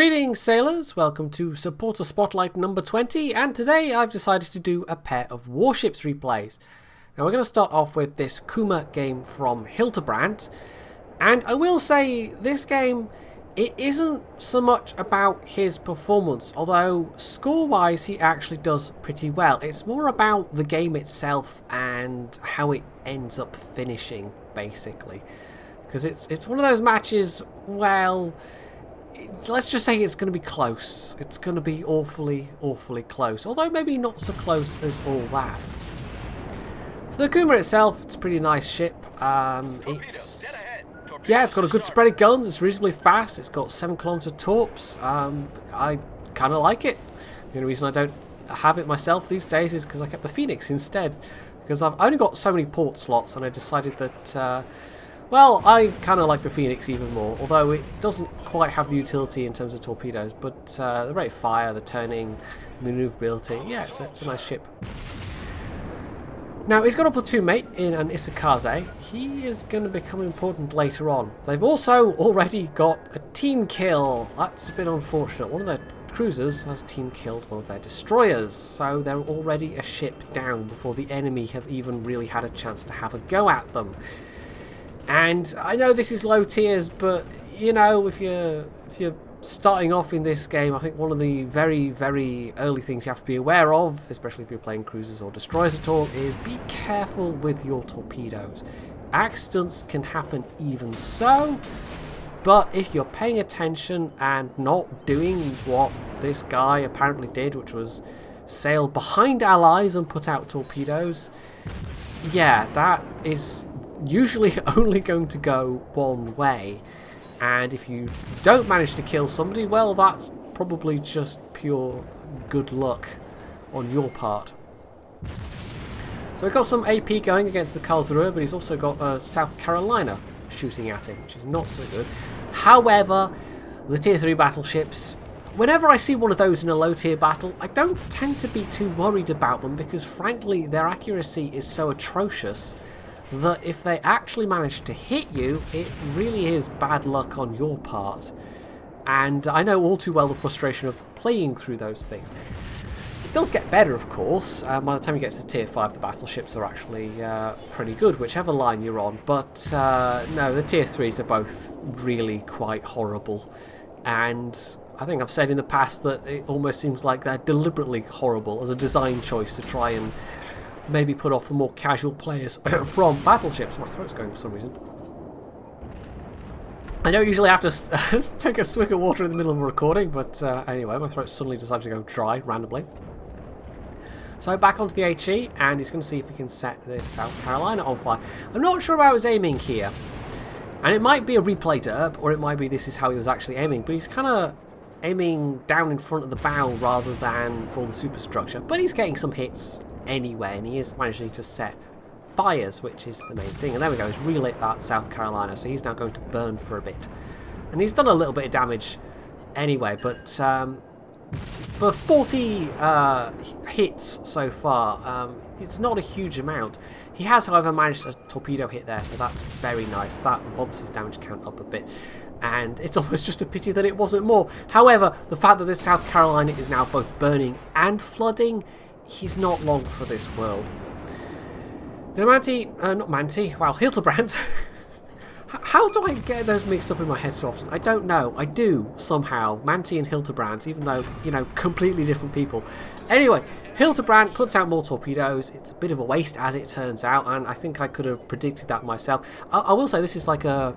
Greetings sailors, welcome to Supporter Spotlight number 20, and today I've decided to do a pair of Warships replays. Now we're going to start off with this Kuma game from Hildebrand, and I will say this game, it isn't so much about his performance, although score-wise he actually does pretty well. It's more about the game itself and how it ends up finishing, basically. Because it's one of those matches, well, let's just say it's going to be close. It's going to be awfully close, although maybe not so close as all that. So the Kuma itself, it's a pretty nice ship. It's got a good spread of guns. It's reasonably fast. It's got 7-kilometer torps. I kind of like it. The only reason I don't have it myself these days is because I kept the Phoenix instead, because I've only got so many port slots, and I decided that well, I kind of like the Phoenix even more, although it doesn't quite have the utility in terms of torpedoes, but the rate of fire, the turning, maneuverability, yeah, it's a nice ship. Now, he's got a platoon mate in an Isakaze. He is going to become important later on. They've also already got a team kill. That's a bit unfortunate. One of their cruisers has team killed one of their destroyers, so they're already a ship down before the enemy have even really had a chance to have a go at them. And I know this is low tiers, but you know, if you're starting off in this game, I think one of the very early things you have to be aware of, especially if you're playing cruisers or destroyers at all, is be careful with your torpedoes. Accidents can happen even so, but if you're paying attention and not doing what this guy apparently did, which was sail behind allies and put out torpedoes, yeah, that is usually only going to go one way, and if you don't manage to kill somebody, well, that's probably just pure good luck on your part. So we've got some AP going against the Karlsruhe, but he's also got South Carolina shooting at him, which is not so good. However, the tier 3 battleships, whenever I see one of those in a low tier battle, I don't tend to be too worried about them, because frankly their accuracy is so atrocious that if they actually manage to hit you, it really is bad luck on your part. And I know all too well the frustration of playing through those things. It does get better, of course. By the time you get to tier 5, the battleships are actually pretty good, whichever line you're on. But no, the tier 3s are both really quite horrible. And I think I've said in the past that it almost seems like they're deliberately horrible as a design choice to try and maybe put off the more casual players from battleships. My throat's going for some reason. I don't usually have to take a swig of water in the middle of a recording, but anyway, my throat suddenly decided to go dry randomly. So back onto the HE, and he's going to see if he can set this South Carolina on fire. I'm not sure about his aiming here, and it might be a replay derp, or it might be this is how he was actually aiming, but he's kind of aiming down in front of the bow rather than for the superstructure, but he's getting some hits anyway, and he is managing to set fires, which is the main thing. And there we go, he's relit that South Carolina, so he's now going to burn for a bit, and he's done a little bit of damage anyway, but for 40 hits so far, it's not a huge amount. He has, however, managed a torpedo hit there, so that's very nice. That bumps his damage count up a bit, and it's almost just a pity that it wasn't more. However, the fact that this South Carolina is now both burning and flooding, he's not long for this world. Now Hildebrand. How do I get those mixed up in my head so often? I don't know. I do, somehow. Manti and Hildebrand, even though, you know, completely different people. Anyway, Hildebrand puts out more torpedoes. It's a bit of a waste, as it turns out, and I think I could have predicted that myself. I will say this is like a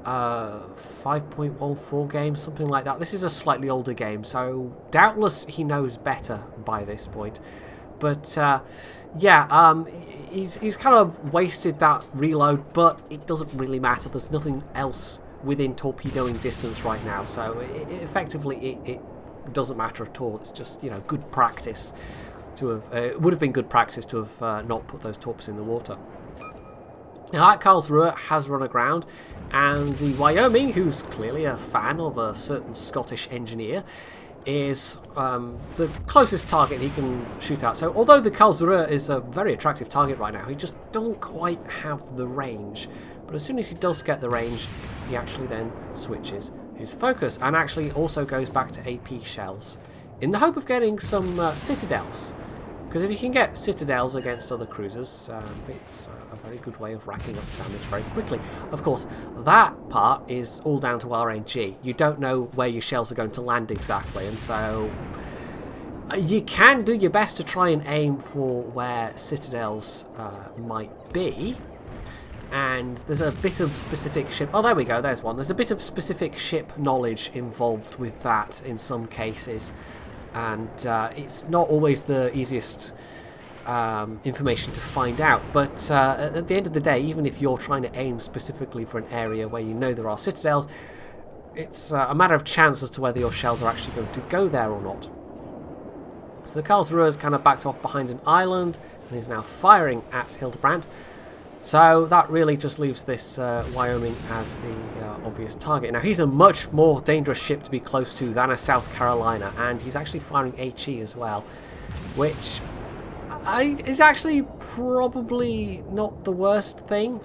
5.14 game, something like that. This is a slightly older game, so doubtless he knows better by this point. But yeah, he's kind of wasted that reload, but it doesn't really matter. There's nothing else within torpedoing distance right now, so effectively it doesn't matter at all. It's just, you know, good practice to have. It would have been good practice to have not put those torps in the water. Now that Karlsruhe has run aground, and the Wyoming, who's clearly a fan of a certain Scottish engineer, is the closest target he can shoot at. So although the Karlsruhe is a very attractive target right now, he just doesn't quite have the range. But as soon as he does get the range, he actually then switches his focus, and actually also goes back to AP shells in the hope of getting some citadels. Because if you can get citadels against other cruisers, it's a very good way of racking up damage very quickly. Of course, that part is all down to RNG. You don't know where your shells are going to land exactly, and so you can do your best to try and aim for where citadels might be. And there's a bit of specific ship... Oh, there we go, there's one. There's a bit of specific ship knowledge involved with that in some cases. And it's not always the easiest information to find out. But at the end of the day, even if you're trying to aim specifically for an area where you know there are citadels, it's a matter of chance as to whether your shells are actually going to go there or not. So the Karlsruhe has kind of backed off behind an island and is now firing at Hildebrand. So that really just leaves this Wyoming as the obvious target. Now, he's a much more dangerous ship to be close to than a South Carolina, and he's actually firing HE as well, which is actually probably not the worst thing.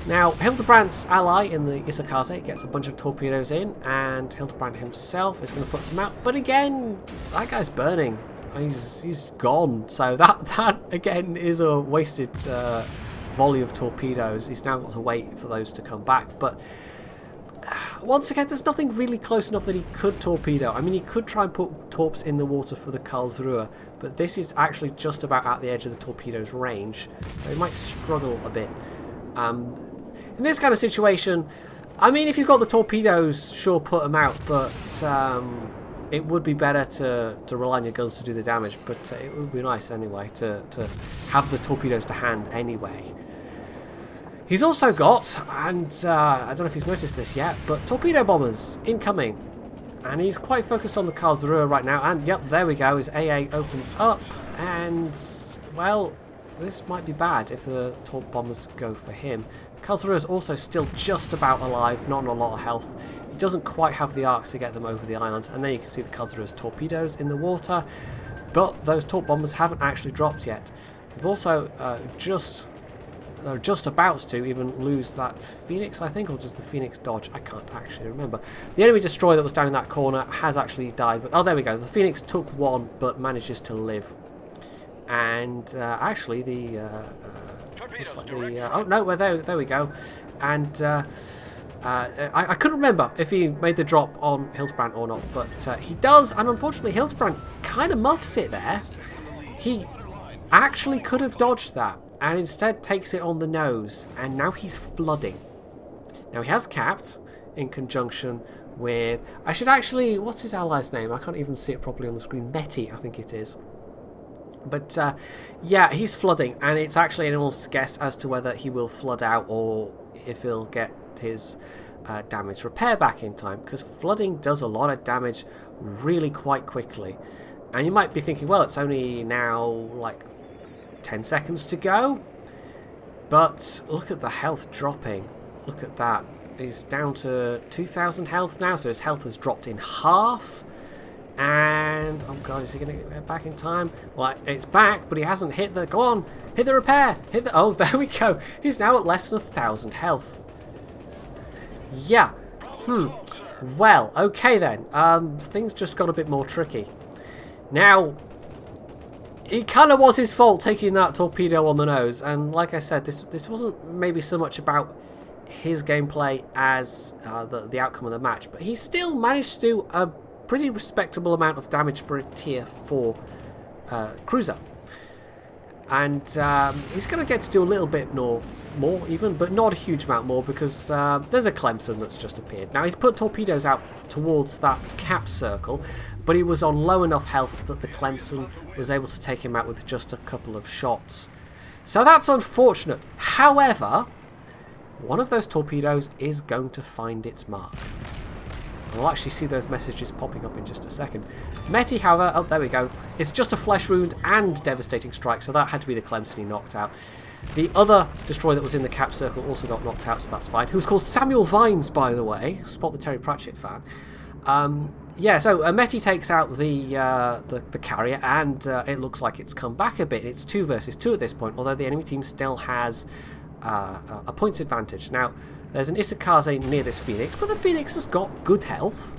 Now, Hildebrand's ally in the Isakaze gets a bunch of torpedoes in, and Hildebrand himself is going to put some out. But again, that guy's burning. He's gone. So that again is a wasted volley of torpedoes. He's now got to wait for those to come back. But once again, there's nothing really close enough that he could torpedo. I mean, he could try and put torps in the water for the Karlsruhe, but this is actually just about at the edge of the torpedo's range. So he might struggle a bit. In this kind of situation, I mean, if you've got the torpedoes, sure, put them out, but it would be better to rely on your guns to do the damage, but it would be nice anyway to have the torpedoes to hand anyway. He's also got, and I don't know if he's noticed this yet, but torpedo bombers incoming. And he's quite focused on the Karlsruhe right now, and yep, there we go, his AA opens up, and, well, this might be bad if the torp bombers go for him. Karlsruhe is also still just about alive, not on a lot of health. He doesn't quite have the arc to get them over the island, and there you can see the Karlsruhe's torpedoes in the water, but those torp bombers haven't actually dropped yet. They've also they're just about to even lose that Phoenix, I think, or does the Phoenix dodge? I can't actually remember. The enemy destroyer that was down in that corner has actually died, but oh, there we go. The Phoenix took one, but manages to live. And actually, oh no, well, there we go. And I couldn't remember if he made the drop on Hildebrand or not, but he does. And unfortunately, Hildebrand kind of muffs it there. He actually could have dodged that, and instead takes it on the nose, and now he's flooding. Now he has capped in conjunction with, I should actually, what's his ally's name? I can't even see it properly on the screen. Meti, I think it is. But yeah, he's flooding, and it's actually anyone's guess as to whether he will flood out or if he'll get his damage repair back in time, because flooding does a lot of damage really quite quickly. And you might be thinking, well, it's only now like 10 seconds to go, but look at the health dropping. Look at that. He's down to 2,000 health now, so his health has dropped in half. And oh god, is he going to get back in time? Well, it's back, but he hasn't hit the, go on, hit the repair, hit the, oh, there we go. He's now at less than 1,000 health. Yeah. Well, okay then. Things just got a bit more tricky. Now, it kind of was his fault taking that torpedo on the nose, and like I said, this wasn't maybe so much about his gameplay as the outcome of the match, but he still managed to do a pretty respectable amount of damage for a tier 4 cruiser. And he's going to get to do a little bit more even, but not a huge amount more, because there's a Clemson that's just appeared. Now, he's put torpedoes out towards that cap circle, but he was on low enough health that the Clemson was able to take him out with just a couple of shots. So that's unfortunate. However, one of those torpedoes is going to find its mark. We'll actually see those messages popping up in just a second. Meti, however, oh, there we go. It's just a flesh wound and devastating strike, so that had to be the Clemson he knocked out. The other destroyer that was in the cap circle also got knocked out, so that's fine. Who was called Samuel Vines, by the way. Spot the Terry Pratchett fan. Yeah, so Meti takes out the carrier, and it looks like it's come back a bit. It's 2 versus 2 at this point, although the enemy team still has a points advantage. Now, There's an Isakaze near this Phoenix, but the Phoenix has got good health.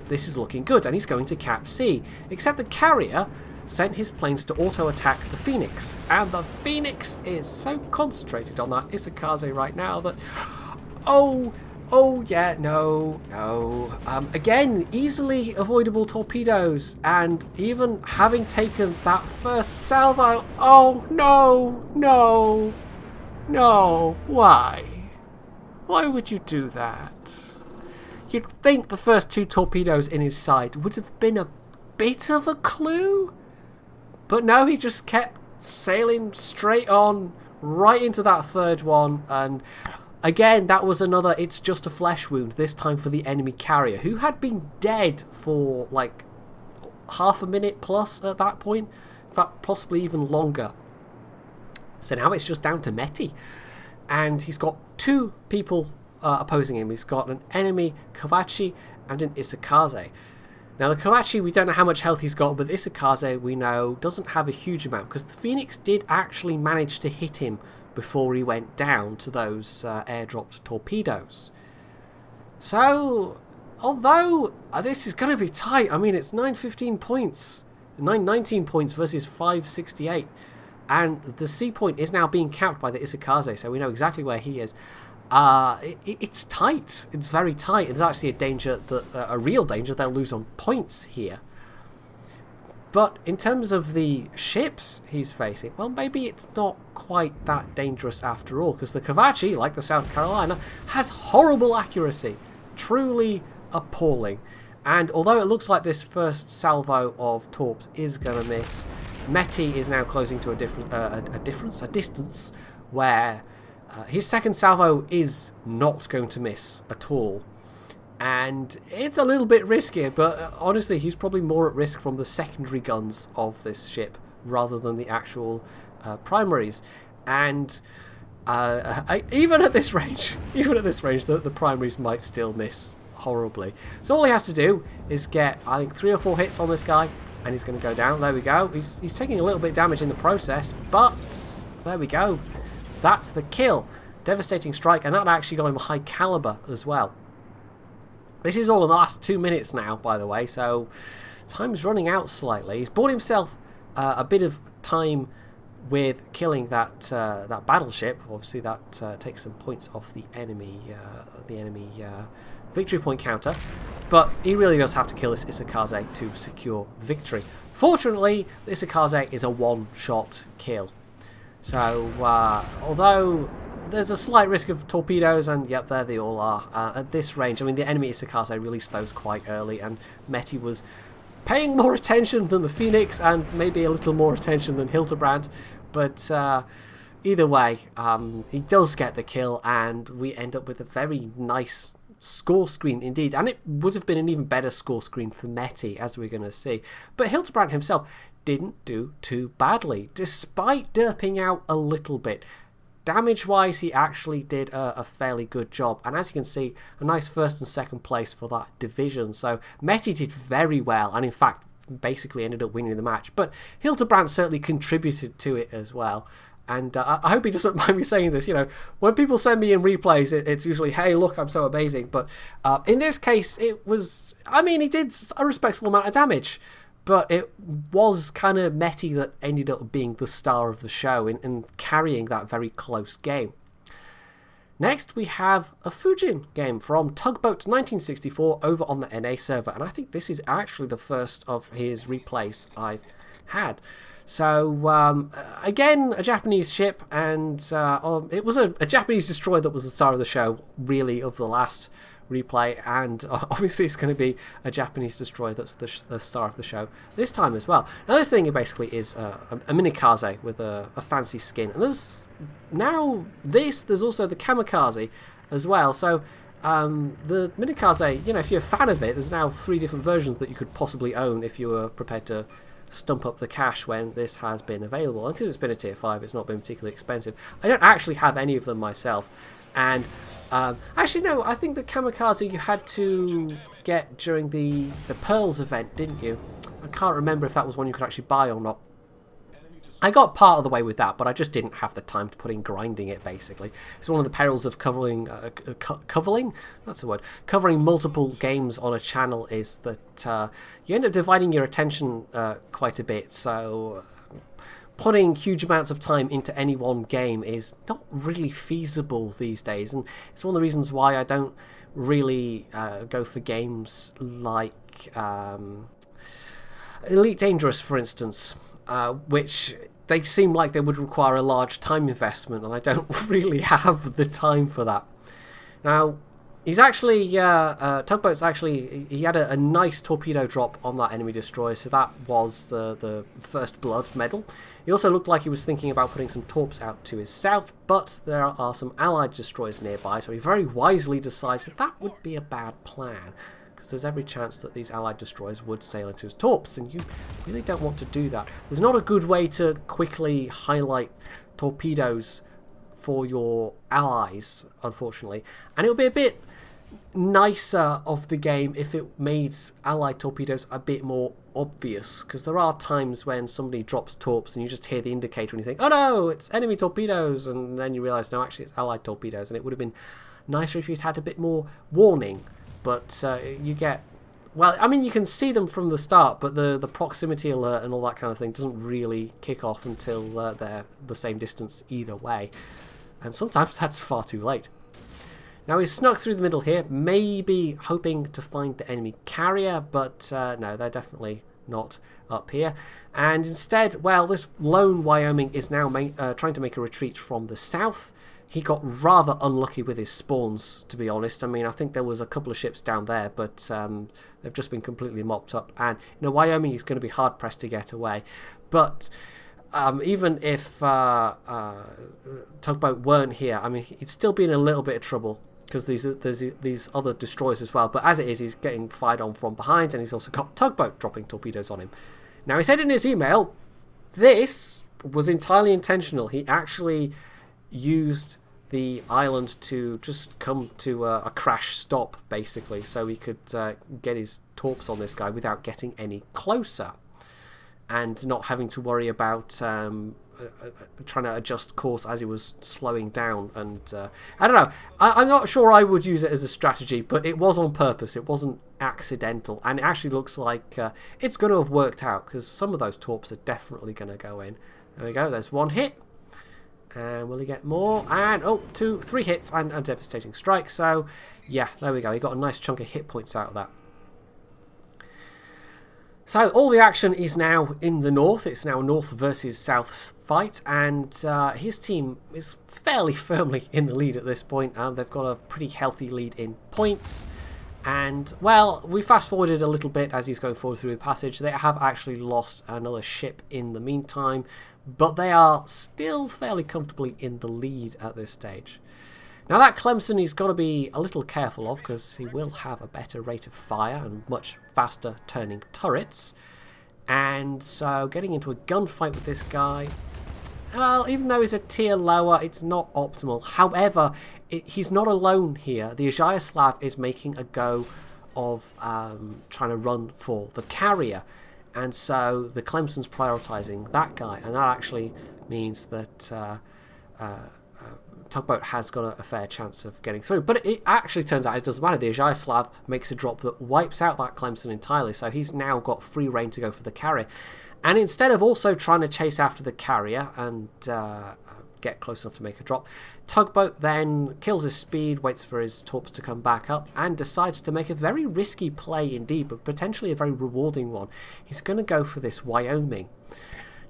This is looking good, and he's going to cap C. Except the carrier sent his planes to auto-attack the Phoenix, and the Phoenix is so concentrated on that Isakaze right now that... Oh yeah, no. Again, easily avoidable torpedoes, and even having taken that first salvo... Oh, no, why? Why would you do that? You'd think the first 2 torpedoes in his side would have been a bit of a clue, but no, he just kept sailing straight on, right into that third one, and... Again, that was another it's just a flesh wound, this time for the enemy carrier, who had been dead for like half a minute plus at that point. In fact, possibly even longer. So now it's just down to Meti. And he's got 2 people opposing him. He's got an enemy Kawachi and an Isakaze. Now the Kawachi, we don't know how much health he's got, but the Isakaze, we know, doesn't have a huge amount, because the Phoenix did actually manage to hit him before he went down to those airdropped torpedoes. So, although this is going to be tight, I mean, it's 915 points, 919 points versus 568, and the C point is now being capped by the Isakaze, so we know exactly where he is. It's tight. It's very tight. It's actually a danger, a real danger they'll lose on points here. But in terms of the ships he's facing, well, maybe it's not quite that dangerous after all, because the Kawachi, like the South Carolina, has horrible accuracy. Truly appalling. And although it looks like this first salvo of torps is going to miss, Meti is now closing to a distance where his second salvo is not going to miss at all. And it's a little bit riskier, but honestly, he's probably more at risk from the secondary guns of this ship rather than the actual primaries. And even at this range, the primaries might still miss horribly. So all he has to do is get, I think, 3 or 4 hits on this guy, and he's going to go down. There we go. He's taking a little bit of damage in the process, but there we go. That's the kill. Devastating strike, and that actually got him a high caliber as well. This is all in the last 2 minutes now, by the way, so time's running out slightly. He's bought himself a bit of time with killing that battleship. Obviously, that takes some points off the enemy victory point counter, but he really does have to kill this Isakaze to secure victory. Fortunately, the Isakaze is a one-shot kill. So, although there's a slight risk of torpedoes, and yep, there they all are. At this range, I mean, the enemy Isakaze released those quite early, and Meti was paying more attention than the Phoenix, and maybe a little more attention than Hildebrand, but either way, he does get the kill, and we end up with a very nice score screen indeed, and it would have been an even better score screen for Meti, as we're going to see. But Hildebrand himself didn't do too badly, despite derping out a little bit. Damage-wise, he actually did a fairly good job, and as you can see, a nice first and second place for that division. So Meti did very well, and in fact, basically ended up winning the match. But Hildebrand certainly contributed to it as well. And I hope he doesn't mind me saying this. You know, when people send me in replays, it's usually, hey, look, I'm so amazing. But in this case, it was, I mean, he did a respectable amount of damage. But it was kind of Meti that ended up being the star of the show in carrying that very close game. Next, we have a Fujin game from Tugboat 1964 over on the NA server. And I think this is actually the first of his replays I've had. So, again, a Japanese ship, and it was a Japanese destroyer that was the star of the show, really, of the last replay, and obviously it's going to be a Japanese destroyer that's the star of the show this time as well. Now this thing basically is a minikaze with a fancy skin, and there's also the kamikaze as well. So the minikaze, you know, if you're a fan of it, there's now 3 different versions that you could possibly own if you were prepared to stump up the cash when this has been available. And because it's been a tier 5, it's not been particularly expensive. I don't actually have any of them myself, and actually no, I think the kamikaze you had to get during the Pearls event, didn't you? I can't remember if that was one you could actually buy or not. I got part of the way with that, but I just didn't have the time to put in grinding it, basically. It's one of the perils of covering multiple games on a channel is that you end up dividing your attention quite a bit, so putting huge amounts of time into any one game is not really feasible these days, and it's one of the reasons why I don't really go for games like Elite Dangerous, for instance, which they seem like they would require a large time investment, and I don't really have the time for that. Now, he's actually, Tugboat's actually, he had a nice torpedo drop on that enemy destroyer, so that was the First Blood medal. He also looked like he was thinking about putting some torps out to his south, but there are some allied destroyers nearby, so he very wisely decides that that would be a bad plan, because there's every chance that these allied destroyers would sail into his torps, and you really don't want to do that. There's not a good way to quickly highlight torpedoes for your allies, unfortunately, and it would be a bit nicer of the game if it made allied torpedoes a bit more obvious, because there are times when somebody drops torps and you just hear the indicator and you think, oh no, it's enemy torpedoes, and then you realise, no, actually it's allied torpedoes, and it would have been nicer if you'd had a bit more warning. But you get, well, I mean, you can see them from the start, but the proximity alert and all that kind of thing doesn't really kick off until they're the same distance either way. And sometimes that's far too late. Now he's snuck through the middle here, maybe hoping to find the enemy carrier, but no, they're definitely not up here. And instead, well, this lone Wyoming is now trying to make a retreat from the south. He got rather unlucky with his spawns, to be honest. I mean, I think there was a couple of ships down there, but they've just been completely mopped up. And, you know, Wyoming is going to be hard-pressed to get away. But even if Tugboat weren't here, I mean, he'd still be in a little bit of trouble, because there's these other destroyers as well. But as it is, he's getting fired on from behind, and he's also got Tugboat dropping torpedoes on him. Now, he said in his email, this was entirely intentional. He actually used the island to just come to a crash stop, basically, so he could get his torps on this guy without getting any closer and not having to worry about trying to adjust course as he was slowing down. And I don't know, I'm not sure I would use it as a strategy, but it was on purpose. It wasn't accidental, and it actually looks like it's going to have worked out, because some of those torps are definitely going to go in. There we go, there's one hit. And will he get more? And, oh, 3 hits and a devastating strike. So, yeah, there we go. He got a nice chunk of hit points out of that. So, all the action is now in the north. It's now north versus south fight. And his team is fairly firmly in the lead at this point. They've got a pretty healthy lead in points. And, well, we fast-forwarded a little bit as he's going forward through the passage. They have actually lost another ship in the meantime, but they are still fairly comfortably in the lead at this stage. Now, that Clemson he's got to be a little careful of, because he will have a better rate of fire and much faster turning turrets. And so, getting into a gunfight with this guy, well, even though he's a tier lower, it's not optimal. However, he's not alone here. The Aslain is making a go of trying to run for the carrier. And so the Clemson's prioritising that guy. And that actually means that Tugboat has got a fair chance of getting through. But it actually turns out it doesn't matter. The Aslain makes a drop that wipes out that Clemson entirely. So he's now got free reign to go for the carrier. And instead of also trying to chase after the carrier and get close enough to make a drop, Tugboat then kills his speed, waits for his torps to come back up, and decides to make a very risky play indeed, but potentially a very rewarding one. He's going to go for this Wyoming.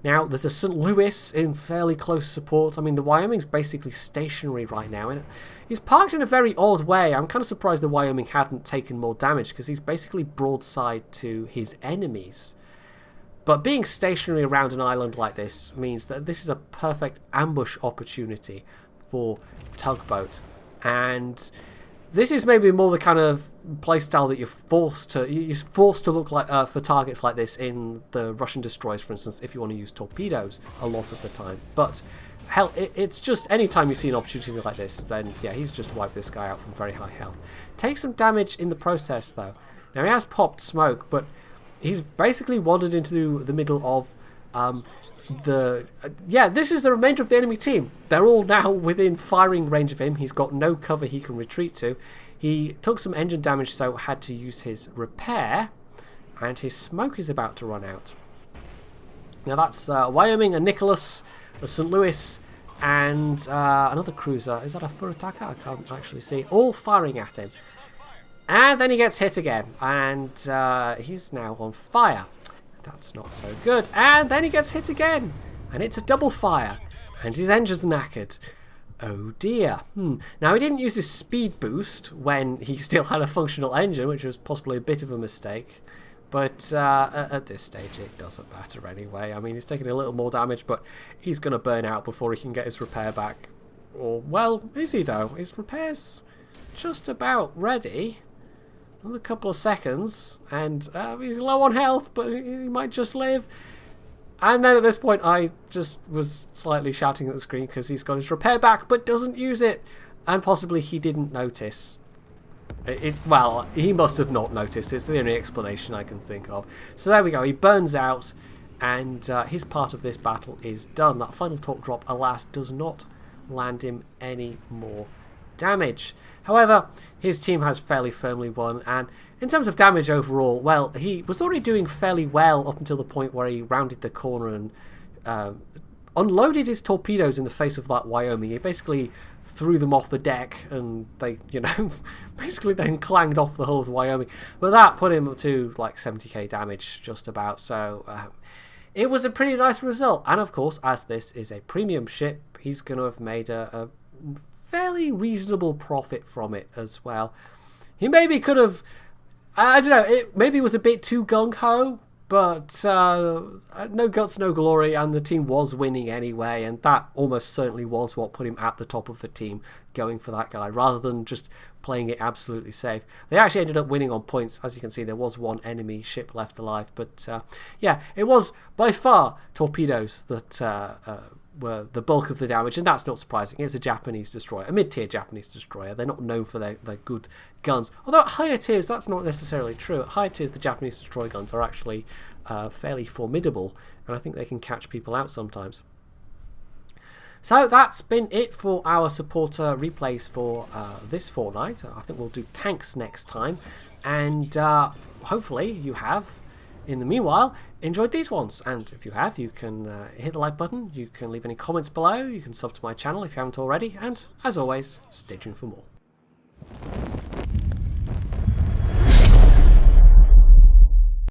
Now, there's a St. Louis in fairly close support. I mean, the Wyoming's basically stationary right now, and he's parked in a very odd way. I'm kind of surprised the Wyoming hadn't taken more damage, because he's basically broadside to his enemies. But being stationary around an island like this means that this is a perfect ambush opportunity for Tugboat. And this is maybe more the kind of playstyle that you're forced to look like for targets like this in the Russian destroyers, for instance, if you want to use torpedoes a lot of the time. But hell, it's just any time you see an opportunity like this, then yeah, he's just wiped this guy out from very high health. Takes some damage in the process though. Now he has popped smoke, but he's basically wandered into the middle of this is the remainder of the enemy team. They're all now within firing range of him. He's got no cover he can retreat to. He took some engine damage, so had to use his repair, and his smoke is about to run out. Now that's Wyoming, a Nicholas, a St. Louis, and another cruiser. Is that a Furataka? I can't actually see. All firing at him. And then he gets hit again, and he's now on fire. That's not so good. And then he gets hit again, and it's a double fire, and his engine's knackered. Oh dear. Now he didn't use his speed boost when he still had a functional engine, which was possibly a bit of a mistake. But at this stage it doesn't matter anyway. I mean, he's taking a little more damage, but he's going to burn out before he can get his repair back. Or, well, is he though? His repair's just about ready. Another couple of seconds, and he's low on health, but he might just live. And then at this point, I just was slightly shouting at the screen because he's got his repair back, but doesn't use it. And possibly he didn't notice. Well, he must have not noticed. It's the only explanation I can think of. So there we go. He burns out, and his part of this battle is done. That final torque drop, alas, does not land him any more damage. However, his team has fairly firmly won, and in terms of damage overall, well, he was already doing fairly well up until the point where he rounded the corner and unloaded his torpedoes in the face of that Wyoming. He basically threw them off the deck, and they, basically then clanged off the hull of the Wyoming. But that put him up to like 70k damage, just about. So it was a pretty nice result. And of course, as this is a premium ship, he's going to have made a fairly reasonable profit from it as well. He maybe could have, I don't know, it maybe was a bit too gung-ho, but no guts, no glory, and the team was winning anyway, and that almost certainly was what put him at the top of the team, going for that guy, rather than just playing it absolutely safe. They actually ended up winning on points. As you can see, there was one enemy ship left alive, but yeah, it was by far Torpedoes that were the bulk of the damage, and that's not surprising. It's a Japanese destroyer, a mid-tier Japanese destroyer. They're not known for their good guns, although at higher tiers that's not necessarily true. At higher tiers the Japanese destroyer guns are actually fairly formidable, and I think they can catch people out sometimes. So that's been it for our supporter replays for this fortnight. I think we'll do tanks next time, and hopefully you have, in the meanwhile, enjoyed these ones. And if you have, you can hit the like button, you can leave any comments below, you can sub to my channel if you haven't already, and as always, stay tuned for more.